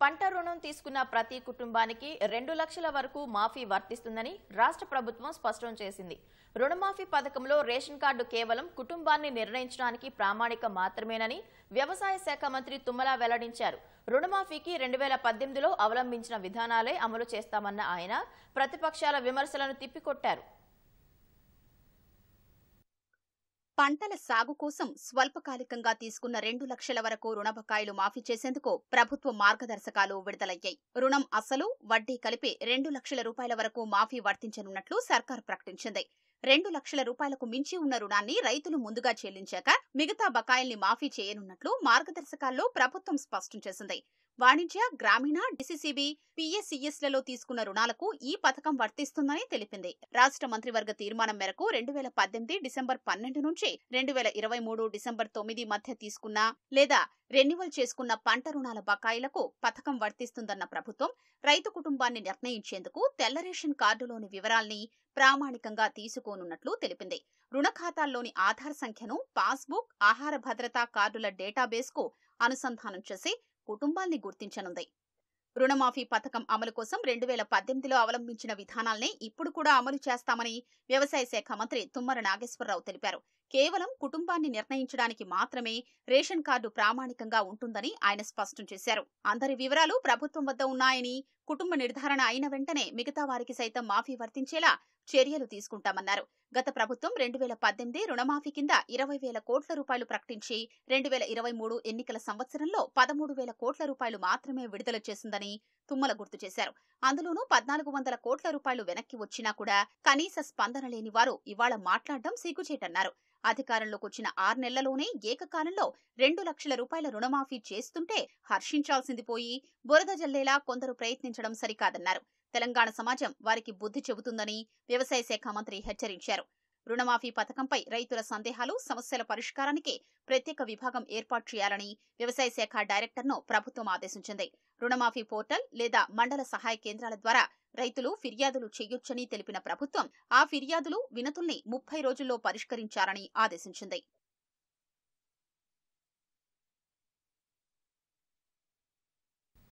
పంట రుణం తీసుకున్న ప్రతి కుటుంబానికి 2 లక్షల వరకు మాఫీ వర్తిస్తుందని రాష్ట్ర ప్రభుత్వం స్పష్టం చేసింది. రుణమాఫీ పథకంలో రేషన్ కార్డు కేవలం కుటుంబాన్ని నిర్ణయించడానికి ప్రామాణికం మాత్రమేనని వ్యవసాయ శాఖ మంత్రి తుమ్మల వెల్లడించారు. రుణమాఫీకి 2018లో అవలంబించిన విధానాలే అమలు చేస్తామన్న ఆయన ప్రతిపక్షాల విమర్శలను తిప్పికొట్టారు. పంటల సాగు కోసం స్వల్పకాలికంగా తీసుకున్న 2 లక్షల వరకు రుణ బకాయిలు మాఫీ చేసేందుకు ప్రభుత్వ మార్గదర్శకాలు విడుదలయ్యాయి. రుణం అసలు, వడ్డీ కలిపి 2 లక్షల రూపాయల వరకు మాఫీ వర్తించనున్నట్లు సర్కార్ ప్రకటించింది. 2 లక్షల రూపాయలకు మించి ఉన్న రుణాన్ని రైతులు ముందుగా చెల్లించాక మిగతా బకాయిల్ని మాఫీ చేయనున్నట్లు మార్గదర్శకాల్లో ప్రభుత్వం స్పష్టం చేసింది. వాణిజ్య, గ్రామీణ, డిసిసిబి, పిఎస్సిఎస్లలో తీసుకున్న రుణాలకు ఈ పథకం వర్తిస్తుందని తెలిపింది. రాష్ట్ర మంత్రివర్గ తీర్మానం మేరకు 2018 డిసెంబర్ 12 నుంచి 2023 డిసెంబర్ 9 మధ్య తీసుకున్న లేదా రెన్యువల్ చేసుకున్న పంట రుణాల బకాయిలకు పథకం వర్తిస్తుందన్న ప్రభుత్వం రైతు కుటుంబాన్ని నిర్ణయించేందుకు తెల్ల రేషన్ కార్డులోని వివరాల్ని ప్రామాణికంగా తీసుకోనున్నట్లు తెలిపింది. రుణ ఖాతాల్లోని ఆధార్ సంఖ్యను పాస్బుక్, ఆహార భద్రతా కార్డుల డేటాబేస్కు అనుసంధానం చేసి కుటుంబాల్ని గుర్తించనుంది. రుణమాఫీ పథకం అమలు కోసం 2018లో అవలంబించిన విధానాల్నే ఇప్పుడు కూడా అమలు చేస్తామని వ్యవసాయ శాఖ మంత్రి తుమ్మల నాగేశ్వరరావు తెలిపారు. కేవలం కుటుంబాన్ని నిర్ణయించడానికి మాత్రమే రేషన్ కార్డు ప్రామాణికంగా ఉంటుందని ఆయన స్పష్టం చేశారు. అందరి వివరాలు ప్రభుత్వం వద్ద ఉన్నాయని, కుటుంబ నిర్ధారణ అయిన వెంటనే మిగతా వారికి సైతం మాఫీ వర్తించేలా చర్యలు తీసుకుంటామన్నారు. గత ప్రభుత్వం 2018 రుణమాఫీ కింద 20,000 కోట్ల రూపాయలు ప్రకటించి 2023 ఎన్నికల సంవత్సరంలో 13,000 కోట్ల రూపాయలు మాత్రమే విడుదల చేసిందని తుమ్మల గుర్తు చేశారు. అందులోనూ 1,400 కోట్ల రూపాయలు వెనక్కి వచ్చినా కూడా కనీస స్పందన లేని వారు ఇవాళ మాట్లాడడం సిగ్గుచేటన్నారు. అధికారంలోకి వచ్చిన 6 నెలల్లోనే ఏకకాలంలో 2 లక్షల రూపాయల రుణమాఫీ చేస్తుంటే హర్షించాల్సింది పోయి బురద జల్లేలా కొందరు ప్రయత్నించడం సరికాదన్నారు. తెలంగాణ సమాజం వారికి బుద్ధి చెబుతుందని వ్యవసాయ శాఖ మంత్రి హెచ్చరించారు. రుణమాఫీ పథకంపై రైతుల సందేహాలు, సమస్యల పరిష్కారానికి ప్రత్యేక విభాగం ఏర్పాటు చేయాలని వ్యవసాయ శాఖ డైరెక్టర్ను ప్రభుత్వం ఆదేశించింది. రుణమాఫీ పోర్టల్ లేదా మండల సహాయ కేంద్రాల ద్వారా రైతులు ఫిర్యాదులు చేయొచ్చని తెలిపిన ప్రభుత్వం ఆ ఫిర్యాదులు, వినతుల్ని 30 రోజుల్లో పరిష్కరించాలని ఆదేశించింది.